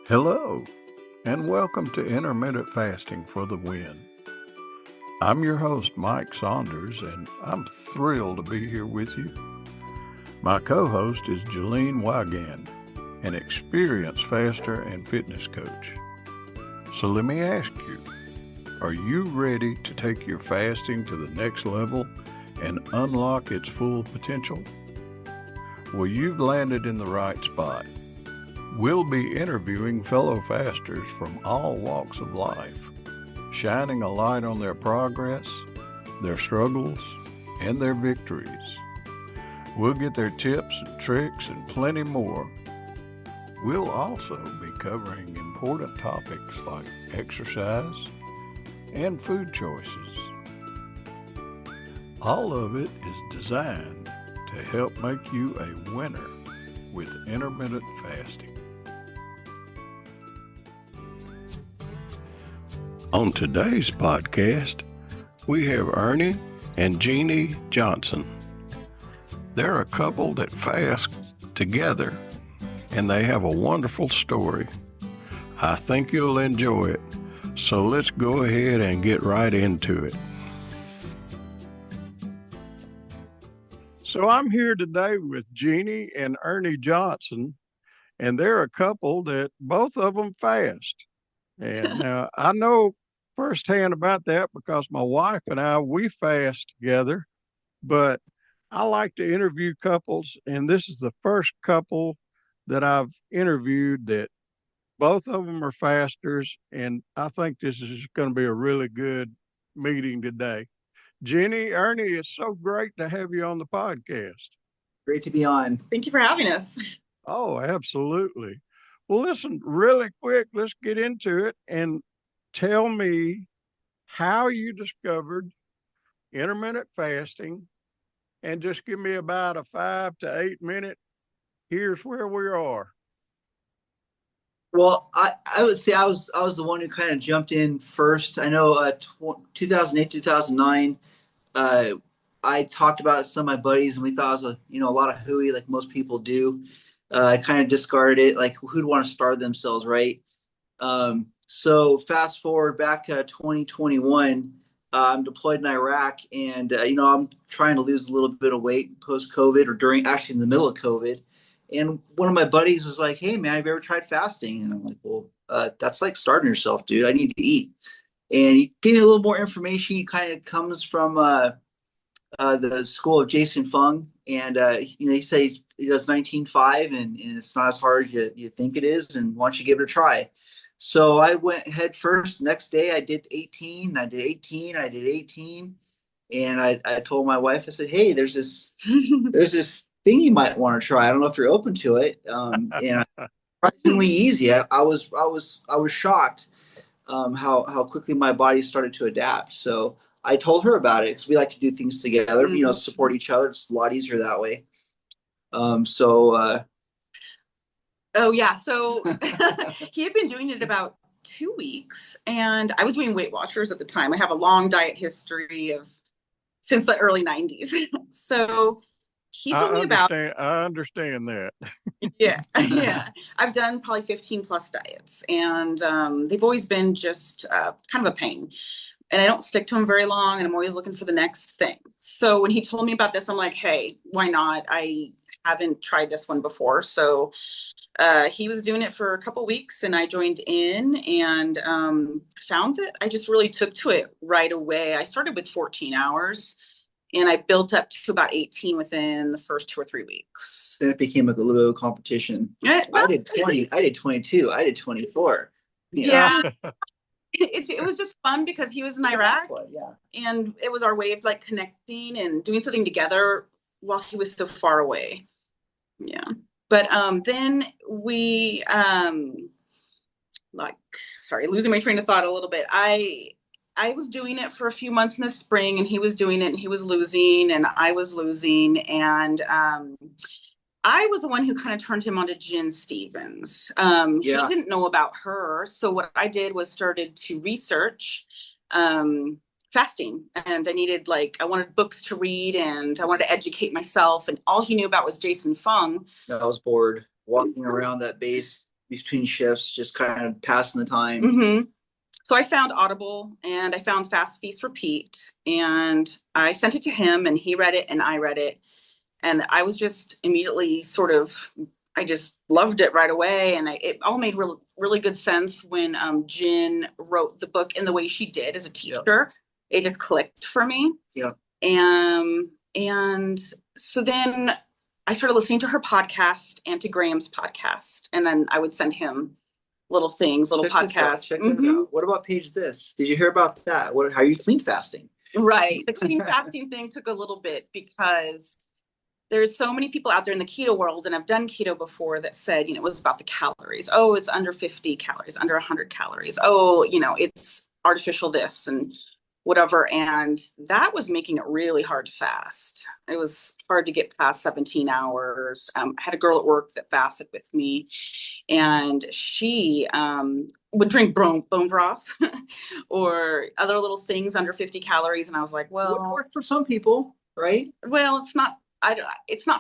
Hello, and welcome to Intermittent Fasting for the Win. I'm your host, Mike Saunders, and I'm thrilled to be here with you. My co-host is Jalene Wygand, an experienced faster and fitness coach. So let me ask you, are you ready to take your fasting to the next level and unlock its full potential? Well, you've landed in the right spot. We'll be interviewing fellow fasters from all walks of life, shining a light on their progress, their struggles, and their victories. We'll get their tips and tricks and plenty more. We'll also be covering important topics like exercise and food choices. All of it is designed to help make you a winner with intermittent fasting. On today's podcast, we have Ernie and Jeannie Johnson. They're a couple that fast together, and they have a wonderful story. I think you'll enjoy it, so let's go ahead and get right into it. So I'm here today with Jeannie and Ernie Johnson, and they're a couple that both of them fast. And now I know firsthand about that because my wife and I, we fast together, but I like to interview couples, and this is the first couple that I've interviewed that both of them are fasters, and I think this is going to be a really good meeting today. Jenny, Ernie, it's so great to have you on the podcast. Great to be on. Thank you for having us. Oh, absolutely. Well, listen, really quick, let's get into it and tell me how you discovered intermittent fasting, and just give me about a 5 to 8 minute, here's where we are. Well, I would say I was the one who kind of jumped in first. I know 2008, 2009, I talked about some of my buddies, and we thought it was a lot of hooey, like most people do. I kind of discarded it, like who'd want to starve themselves, right? So fast forward back to 2021, I'm deployed in Iraq, and I'm trying to lose a little bit of weight post COVID, or actually in the middle of COVID. And one of my buddies was like, "Hey man, have you ever tried fasting?" And I'm like, "Well, that's like starving yourself, dude. I need to eat." And he gave me a little more information. He kind of comes from the school of Jason Fung, and he said he does 19.5, and it's not as hard as you think it is. And why don't you give it a try? So I went head first. Next day, I did 18. I did 18. I did 18, and I told my wife, I said, "Hey, there's this thing you might want to try. I don't know if you're open to it." And surprisingly easy. I was shocked how quickly my body started to adapt. So I told her about it because we like to do things together, support each other. It's a lot easier that way. Oh yeah. So he had been doing it about 2 weeks, and I was doing Weight Watchers at the time. I have a long diet history since the early 90s. So he told me about. I understand that. Yeah. I've done probably 15 plus diets, and they've always been just kind of a pain. And I don't stick to them very long, and I'm always looking for the next thing. So when he told me about this, I'm like, hey, why not? I haven't tried this one before. So he was doing it for a couple weeks, and I joined in and found that I just really took to it right away. I started with 14 hours, and I built up to about 18 within the first 2 or 3 weeks. Then it became like a little bit of a competition. I did 20, I did 22, I did 24. Yeah. It was just fun because he was in Iraq, and it was our way of like connecting and doing something together while he was so far away. Yeah. But then we losing my train of thought a little bit. I was doing it for a few months in the spring, and he was doing it, and he was losing, and I was losing, and I was the one who kind of turned him on to Jen Stevens. He didn't know about her. So what I did was started to research fasting, and I wanted books to read, and I wanted to educate myself. And all he knew about was Jason Fung. I was bored walking around that base between shifts, just kind of passing the time. Mm-hmm. So I found Audible and I found Fast Feast Repeat, and I sent it to him and he read it and I read it. And I was just immediately I just loved it right away. And it all made really good sense when Jen wrote the book in the way she did as a teacher. It just clicked for me. Yeah. And so then I started listening to her podcast and to Graham's podcast. And then I would send him little things, little podcasts. Check that out. What about Page This? Did you hear about that? How are you clean fasting? Right. The clean fasting thing took a little bit because there's so many people out there in the keto world, and I've done keto before, that said, it was about the calories. Oh, it's under 50 calories, under 100 calories. Oh, it's artificial this and whatever. And that was making it really hard to fast. It was hard to get past 17 hours. I had a girl at work that fasted with me, and she would drink bone broth or other little things under 50 calories. And I was like, well, it worked for some people, right? Well, it's not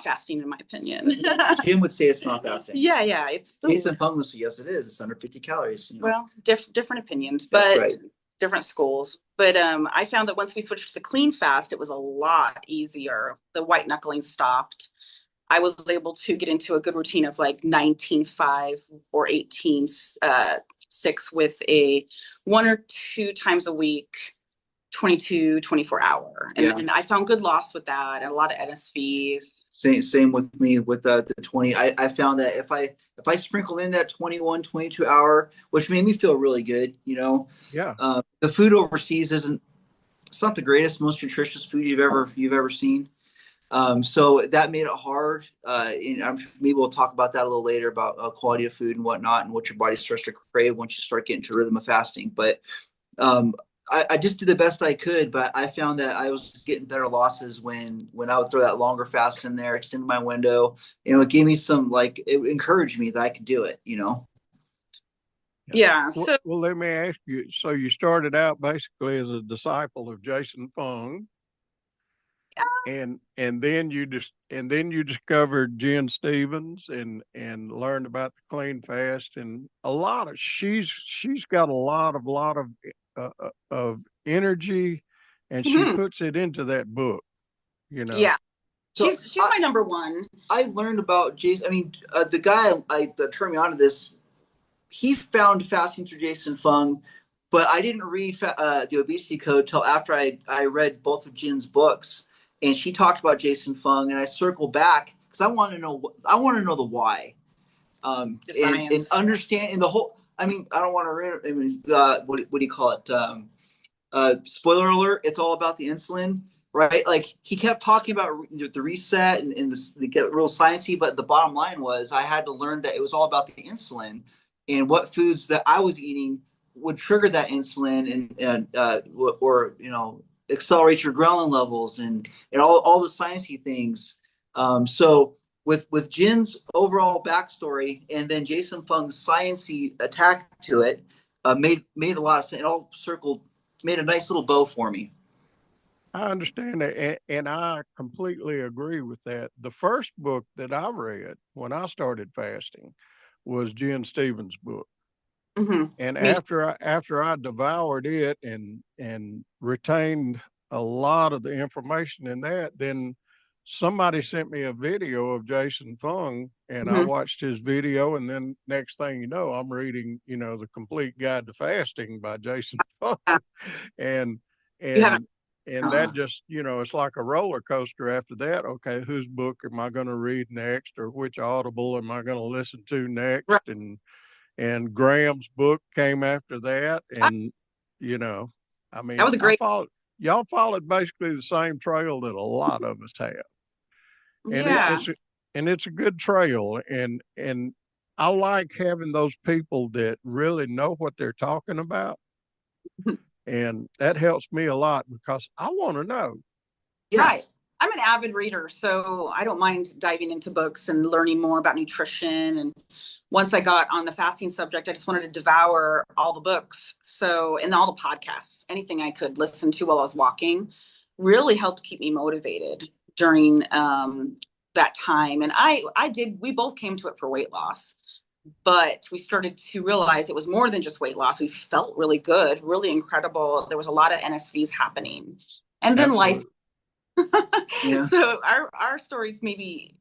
fasting in my opinion. Jim would say it's not fasting. Yeah. It's Jason Fung would say, yes, it is. It's under 50 calories. Well, different opinions, but right. Different schools. But I found that once we switched to clean fast, it was a lot easier. The white knuckling stopped. I was able to get into a good routine of like 19.5 or 18.6 with a 1 or 2 times a week 22, 24 hour. And then I found good loss with that and a lot of NSVs. Same with me with the 20. I found that if I sprinkle in that 21, 22 hour, which made me feel really good, the food overseas it's not the greatest, most nutritious food you've ever seen. So that made it hard. And I'm sure maybe we'll talk about that a little later about quality of food and whatnot and what your body starts to crave once you start getting to rhythm of fasting. But I just did the best I could, but I found that I was getting better losses when I would throw that longer fast in there, extend my window. It gave me it encouraged me that I could do it, Yeah. Well, let me ask you. So you started out basically as a disciple of Jason Fung, and then you discovered Jen Stevens and learned about the clean fast and she's got a lot of energy, and she puts it into that book, Yeah. So she's my number one. I learned about Jason. I mean, the guy that turned me on to this, he found fasting through Jason Fung, but I didn't read the Obesity Code till after I read both of Jen's books, and she talked about Jason Fung, and I circled back because I want to know the why, and understand in the whole. I mean, I don't want to. I mean, what do you call it? Spoiler alert, it's all about the insulin, right? Like he kept talking about the reset and the get real sciencey, but the bottom line was I had to learn that it was all about the insulin and what foods that I was eating would trigger that insulin or accelerate your ghrelin levels and all the sciencey things. So with Jin's overall backstory and then Jason Fung's sciencey attack to it, made a lot of sense. It all made a nice little bow for me. I understand that, and I completely agree with that. The first book that I read when I started fasting was Jen Stevens' book. Mm-hmm. And after I devoured it and retained a lot of the information in that, then somebody sent me a video of Jason Fung, and I watched his video, and then next thing you know, I'm reading, The Complete Guide to Fasting by Jason Fung. And that just, it's like a roller coaster after that. Okay, whose book am I going to read next, or which Audible am I going to listen to next? Right. And Graham's book came after that. And, I mean, that was a great. Y'all followed basically the same trail that a lot of us have. And it's a good trail. And I like having those people that really know what they're talking about. And that helps me a lot because I want to know. Yes. Right. I'm an avid reader, so I don't mind diving into books and learning more about nutrition. And once I got on the fasting subject, I just wanted to devour all the books. And all the podcasts, anything I could listen to while I was walking really helped keep me motivated during that time. And we both came to it for weight loss, but we started to realize it was more than just weight loss. We felt really good, really incredible. There was a lot of NSVs happening. And then life. Yeah. So our stories maybe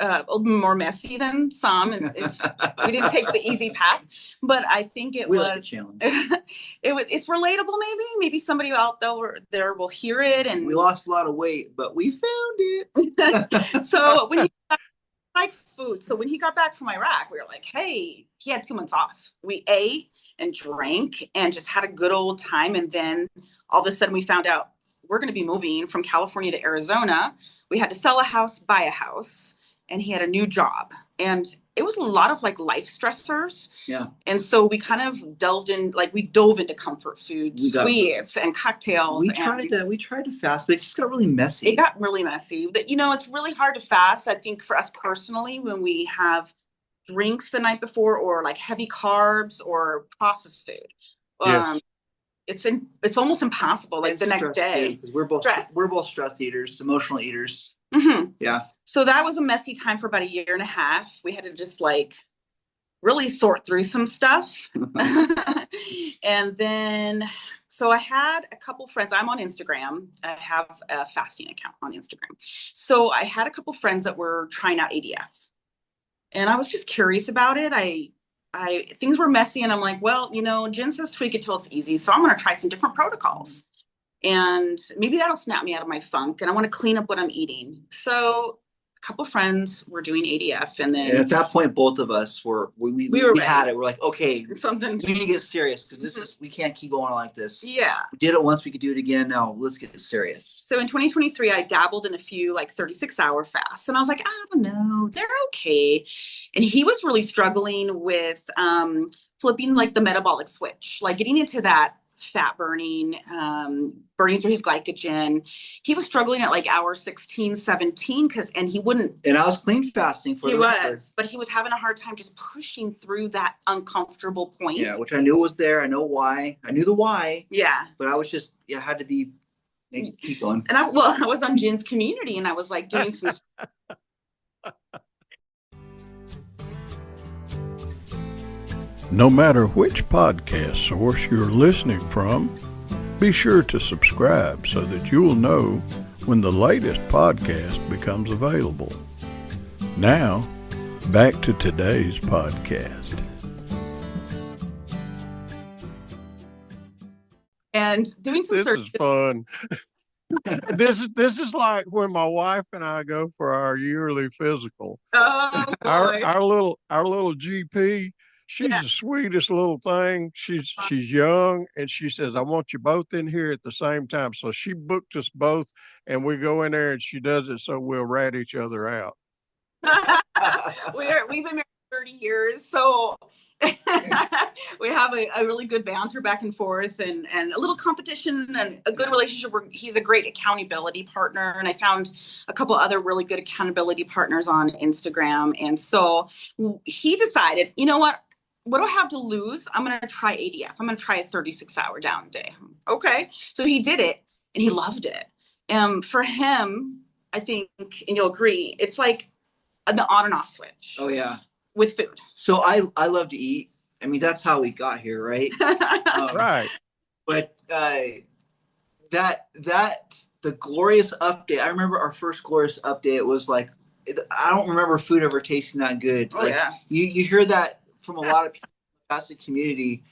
a little bit more messy than some. We didn't take the easy path, but I think it we was like a challenge. It's relatable. Maybe somebody out there will hear it. And we lost a lot of weight, but we found it. So when he like food. So when he got back from Iraq, we were like, hey, he had 2 months off. We ate and drank and just had a good old time. And then all of a sudden we found out we're going to be moving from California to Arizona. We had to sell a house, buy a house, and he had a new job. And it was a lot of like life stressors. Yeah. And so we kind of dove into comfort foods, sweets and cocktails. We tried to fast, but it just got really messy. It got really messy. But it's really hard to fast. I think for us personally, when we have drinks the night before or like heavy carbs or processed food. Yes. It's almost impossible. Like the next day, because we're both stress eaters, emotional eaters. Mm-hmm. Yeah. So that was a messy time for about 1.5 years. We had to just like really sort through some stuff. And then, so I had a couple friends. I'm on Instagram. I have a fasting account on Instagram. So I had a couple friends that were trying out ADF, and I was just curious about it. Things were messy, and I'm like, well, Jen says tweak it till it's easy. So I'm going to try some different protocols, and maybe that'll snap me out of my funk. And I want to clean up what I'm eating. So a couple friends were doing ADF, and at that point, both of us we had it. We're like, okay, we need to get serious because we can't keep going on like this. Yeah, we did it once, we could do it again. Now let's get serious. So in 2023, I dabbled in a few like 36-hour fasts, and I was like, I don't know, they're okay. And he was really struggling with flipping like the metabolic switch, like getting into that fat burning through his glycogen. He was struggling at like hour 16, 17 and he wouldn't. And I was clean fasting for the record. But he was having a hard time just pushing through that uncomfortable point. Yeah, which I knew was there. I know why. I knew the why. Yeah. But I was just, had to be, keep going. And I was on Jen's community, and I was like doing some. No matter which podcast source you're listening from, be sure to subscribe so that you'll know when the latest podcast becomes available. Now, back to today's podcast. And doing some This is fun. This is like when my wife and I go for our yearly physical. Oh, boy. Our little GP. She's the sweetest little thing. She's young, and she says, I want you both in here at the same time. So she booked us both, and we go in there, and she does it so we'll rat each other out. We've been married 30 years, so we have a really good banter back and forth, and a little competition and a good relationship. He's a great accountability partner, and I found a couple other really good accountability partners on Instagram. And so he decided, you know what do I have to lose? I'm going to try ADF. I'm going to try a 36-hour down day. Okay. So he did it, and he loved it. For him, I think, and you'll agree, it's like the on and off switch. Oh, yeah. With food. So I love to eat. I mean, that's how we got here, right? Right. But the glorious update, I remember our first glorious update, it was like, I don't remember food ever tasting that good. Oh, like, yeah. You hear that from a lot of people in the fasting community,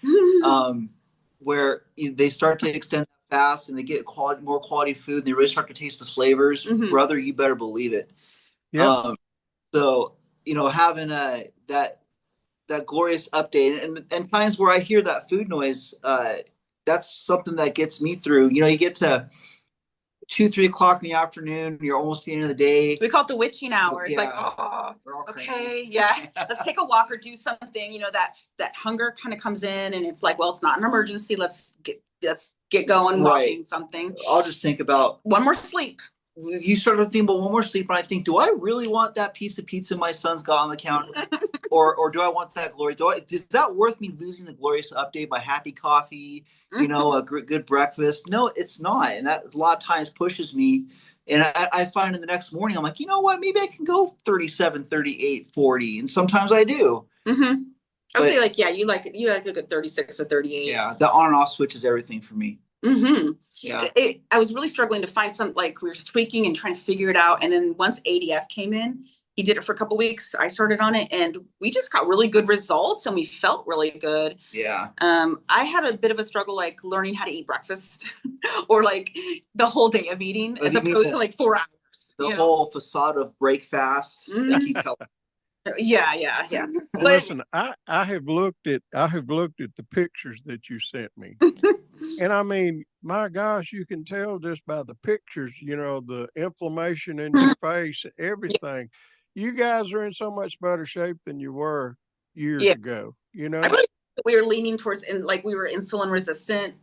where they start to extend the fast and they get more quality food, and they really start to taste the flavors. Mm-hmm. Brother, you better believe it. Yeah. So, having that glorious update and times where I hear that food noise, that's something that gets me through. You get to 2-3 o'clock in the afternoon, you're almost at the end of the day. We call it the witching hour. Yeah. It's like, okay, yeah, let's take a walk or do something. That hunger kind of comes in, and it's like, well, it's not an emergency. Let's get going, walking something. I'll just think about one more sleep. You start to think about one more sleep, and I think, do I really want that piece of pizza my son's got on the counter? or do I want that glory? Is that worth me losing the glorious update by happy coffee, a good breakfast? No, it's not. And that a lot of times pushes me. And I find in the next morning, I'm like, you know what? Maybe I can go 37, 38, 40. And sometimes I do. Mm-hmm. I would say like, yeah, you like a good 36 or 38. Yeah, the on and off switch is everything for me. Mm-hmm. Yeah. I was really struggling to find some, like we were tweaking and trying to figure it out. And then once ADF came in, he did it for a couple of weeks. I started on it and we just got really good results and we felt really good. Yeah. I had a bit of a struggle, like learning how to eat breakfast or like the whole day of eating as opposed to like 4 hours. The whole facade of break fast. Yeah. But listen, I have looked at the pictures that you sent me. And I mean, my gosh, you can tell just by the pictures, the inflammation in your face, everything. You guys are in so much better shape than you were years ago, I really, we were leaning towards, like we were insulin resistant.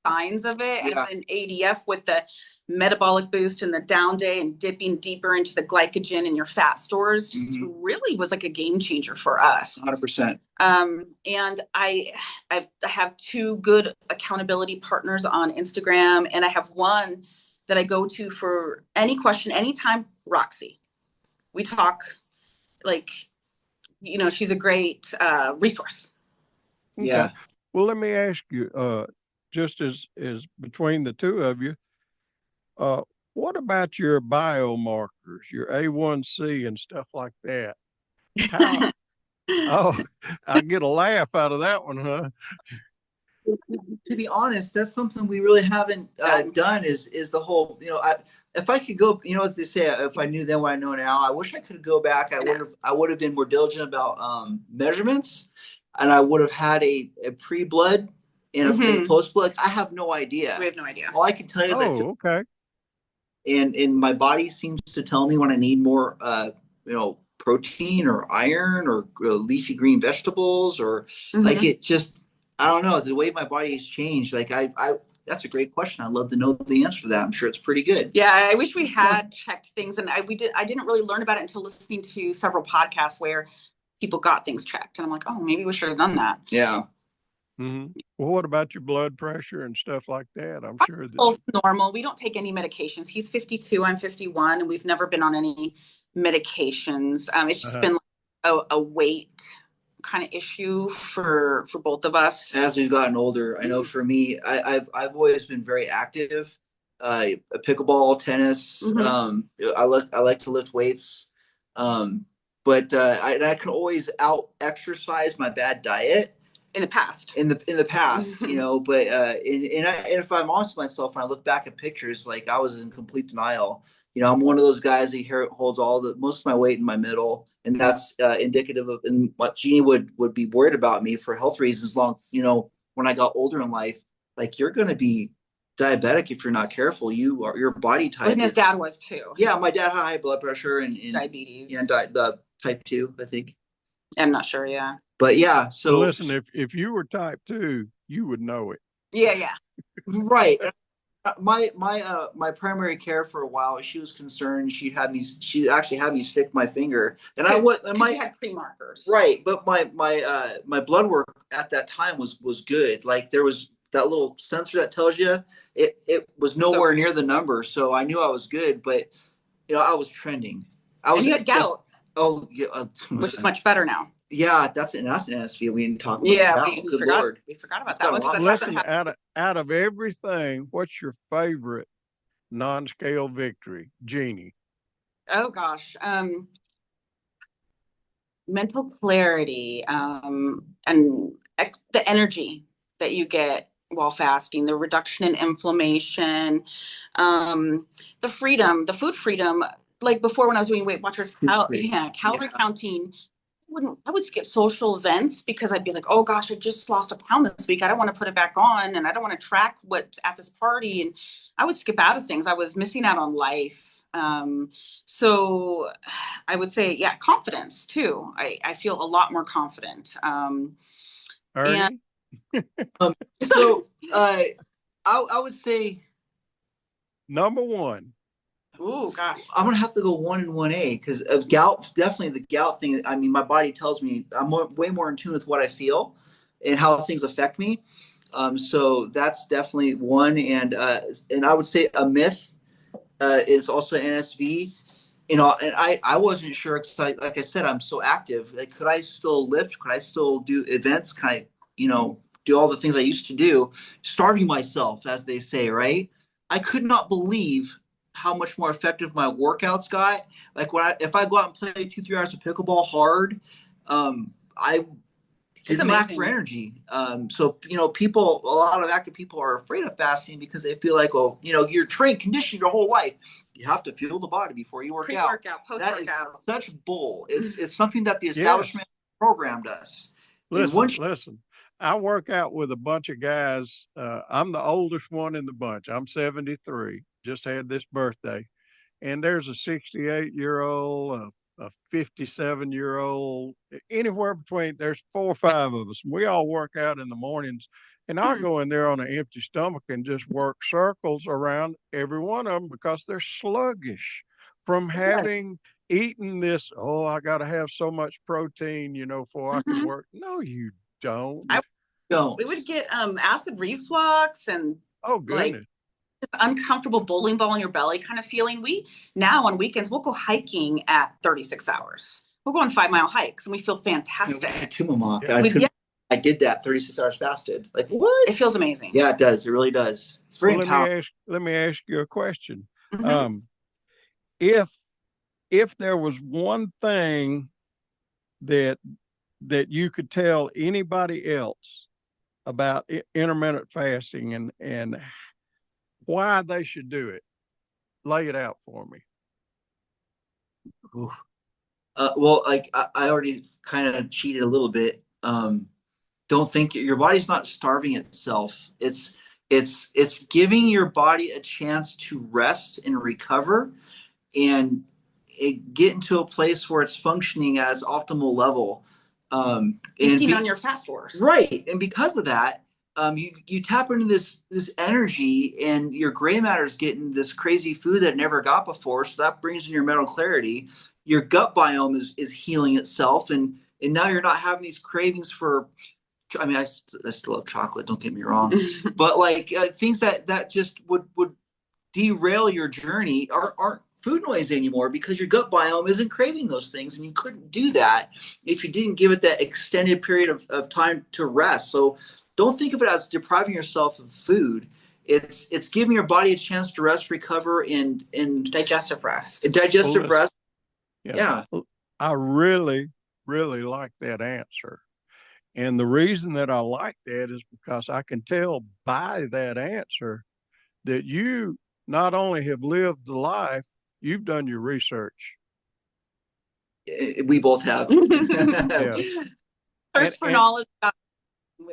Signs of it, and then ADF with the metabolic boost and the down day and dipping deeper into the glycogen in your fat stores just really was like a game changer for us. 100%. And I have 2 good accountability partners on Instagram, and I have one that I go to for any question, anytime, Roxy. We talk, like, she's a great resource. Okay. Yeah. Well, let me ask you, just as between the two of you, what about your biomarkers, your A1C and stuff like that? How, I get a laugh out of that one, huh? To be honest, that's something we really haven't done is the whole, if I could go, what they say, if I knew then what I know now, I wish I could go back. I would have been more diligent about measurements, and I would have had a pre-blood and a post-blood. I have no idea. We have no idea. All I can tell you is I feel okay. And my body seems to tell me when I need more, protein or iron or leafy green vegetables or like it just, I don't know, the way my body has changed. Like I that's a great question. I'd love to know the answer to that. I'm sure it's pretty good. Yeah, I wish we had checked things, and I didn't really learn about it until listening to several podcasts where people got things checked, and I'm like, oh, maybe we should have done that. Yeah. Mm-hmm. Well, what about your blood pressure and stuff like that? I'm sure that both normal. We don't take any medications. He's 52, I'm 51, and we've never been on any medications. It's just been like a weight kind of issue for both of us as we've gotten older. I know for me, I've always been very active. Pickleball, tennis. I like to lift weights. But I can always out exercise my bad diet. In the past, but if I'm honest with myself, when I look back at pictures, like I was in complete denial. I'm one of those guys that holds most of my weight in my middle, and that's indicative of and what Jeannie would be worried about me for health reasons. When I got older in life, like you're going to be diabetic if you're not careful. Your body type. And his dad was too. Yeah, my dad had high blood pressure and diabetes. And the type 2, I think. I'm not sure. Yeah. But yeah, so listen, if you were type 2, you would know it. Yeah. Right. My primary care for a while, she was concerned. She actually had me stick my finger, and you had pre-markers. Right, but my blood work at that time was good. Like there was that little sensor that tells you it was nowhere near the number, so I knew I was good. But I was trending. And you had gout. Oh yeah, which is much better now. Yeah, that's an NSV. We didn't talk about that. We forgot about that. Listen, out of everything, what's your favorite non-scale victory, Jeannie? Oh gosh, mental clarity, and the energy that you get while fasting, the reduction in inflammation, the freedom, the food freedom. Like before, when I was doing Weight Watchers, calorie counting. I would skip social events because I'd be like, oh gosh, I just lost a pound this week. I don't want to put it back on, and I don't want to track what's at this party. And I would skip out of things. I was missing out on life. So I would say, confidence too. I feel a lot more confident. I would say number 1. Oh gosh, I'm gonna have to go 1 and 1A because of gout. Definitely the gout thing. I mean, my body tells me I'm way more in tune with what I feel and how things affect me. So that's definitely 1. And I would say a myth is also NSV. and I wasn't sure because like I said, I'm so active. Like, could I still lift? Could I still do events? Can I, do all the things I used to do? Starving myself, as they say, right? I could not believe how much more effective my workouts got. Like if I go out and play 2-3 hours of pickleball hard, I It's didn't lack for amazing. energy. So a lot of active people are afraid of fasting because they feel like, well, you're trained, conditioned your whole life. You have to fuel the body before you work out. Pre-workout, That is post-workout. such bull. It's something that the Yes. establishment programmed us. And Listen. I work out with a bunch of guys. I'm the oldest one in the bunch. I'm 73. Just had this birthday. And there's a 68-year-old, a 57-year-old, anywhere between, there's 4 or 5 of us. We all work out in the mornings, and I'll go in there on an empty stomach and just work circles around every one of them because they're sluggish from having eaten this. Oh, I got to have so much protein, before I can work. No, you don't. We would get acid reflux and Oh, like goodness. uncomfortable bowling ball in your belly kind of feeling. We now on weekends we'll go hiking at 36 hours. We'll go on 5-mile hikes and we feel fantastic. I did that 36 hours fasted. Like, what? It feels amazing. Yeah, it does. It really does. It's very empowering. Let me ask you a question. If there was one thing that you could tell anybody else about intermittent fasting and why they should do it, lay it out for me. Well, like I already kind of cheated a little bit. Don't think your body's not starving itself. It's giving your body a chance to rest and recover and get into a place where it's functioning at its optimal level. Feasting on your fast force. Right. And because of that, you tap into this energy, and your gray matter is getting this crazy food that it never got before. So that brings in your mental clarity. Your gut biome is healing itself, and now you're not having these cravings for. I mean, I still love chocolate. Don't get me wrong, but like things that just would derail your journey aren't food noise anymore because your gut biome isn't craving those things, and you couldn't do that if you didn't give it that extended period of time to rest. So don't think of it as depriving yourself of food. It's giving your body a chance to rest, recover, and digestive rest. Rest. Yeah. I really, really like that answer. And the reason that I like that is because I can tell by that answer that you not only have lived the life, you've done your research. We both have. Thirst for knowledge.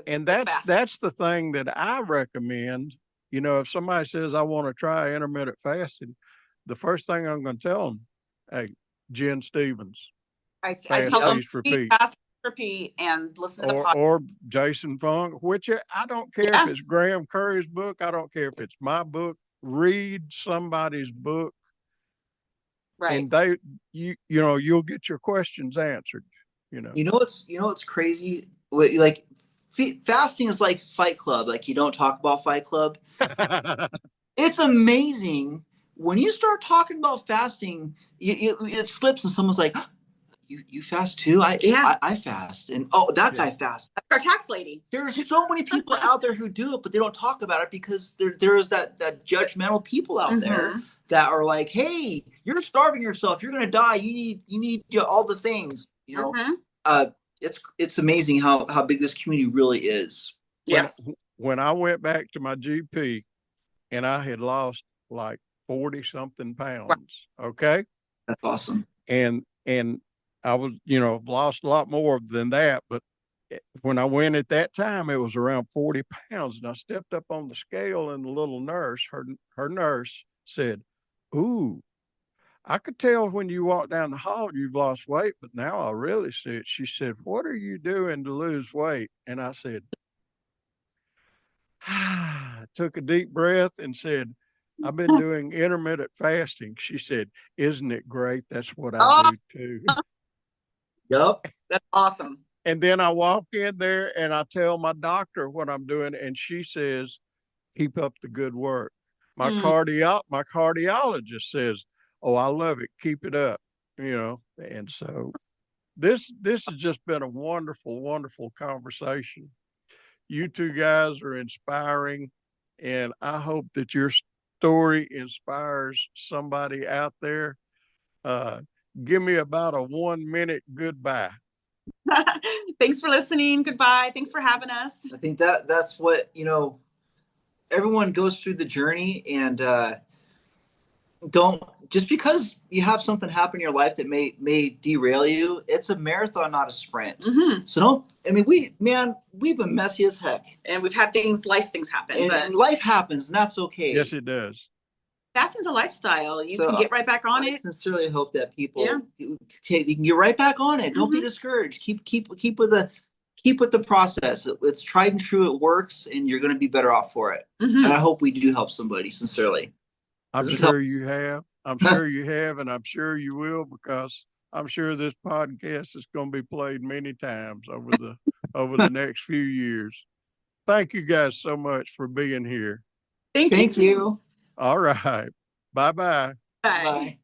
And that's the thing that I recommend. If somebody says, I want to try intermittent fasting, the first thing I'm going to tell them, hey, Jen Stevens. I tell them, fast, repeat, and listen to the podcast. Or Jason Funk, which I don't care if it's Graham Curry's book. I don't care if it's my book. Read somebody's book. Right. And you'll get your questions answered. What's crazy? Like fasting is like Fight Club. Like, you don't talk about Fight Club. It's amazing when you start talking about fasting. It slips, and someone's like, "You fast too?" I fast, and that guy fasts. Our tax lady. There's so many people out there who do it, but they don't talk about it because there is that judgmental people out there that are like, "Hey, you're starving yourself. You're gonna die. You need all the things." It's amazing how big this community really is. Yeah. When I went back to my GP, and I had lost like 40 something pounds. Okay. That's awesome. And I was, lost a lot more than that. But when I went at that time, it was around 40 pounds. And I stepped up on the scale, and the little nurse, her nurse said, "Ooh, I could tell when you walk down the hall, you've lost weight, but now I really see it." She said, "What are you doing to lose weight?" And I said, took a deep breath and said, "I've been doing intermittent fasting." She said, "Isn't it great? That's what I do too." Yep. That's awesome. And then I walk in there and I tell my doctor what I'm doing, and she says, "Keep up the good work." My cardiologist says, oh, I love it. Keep it up, And so this has just been a wonderful, wonderful conversation. You two guys are inspiring, and I hope that your story inspires somebody out there. Give me about a 1 minute goodbye. Thanks for listening. Goodbye. Thanks for having us. I think that's what, everyone goes through the journey, and don't, just because you have something happen in your life that may derail you, it's a marathon, not a sprint. Mm-hmm. So we've been messy as heck. And we've had life things happen. And life happens, and that's okay. Yes, it does. Fasting's a lifestyle. You can get right back on it. I sincerely hope that people you can get right back on it. Don't be discouraged. Keep with the process. It's tried and true. It works, and you're going to be better off for it. Mm-hmm. And I hope we do help somebody, sincerely. I'm sure you have. I'm sure you have, and I'm sure you will, because I'm sure this podcast is going to be played many times over the next few years. Thank you guys so much for being here. Thank you. All right. Bye-bye. Bye.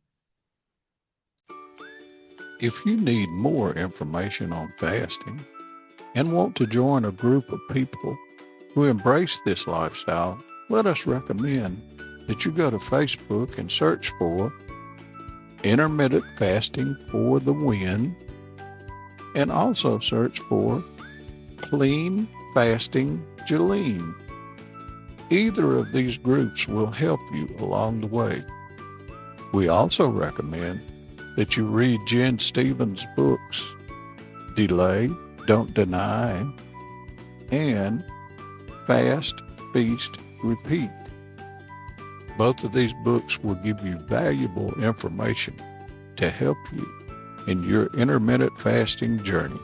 If you need more information on fasting and want to join a group of people who embrace this lifestyle, let us recommend that you go to Facebook and search for Intermittent Fasting for the Win, and also search for Clean Fasting Jolene. Either of these groups will help you along the way. We also recommend that you read Jen Stevens' books, Delay, Don't Deny, and Fast, Feast, Repeat. Both of these books will give you valuable information to help you in your intermittent fasting journey.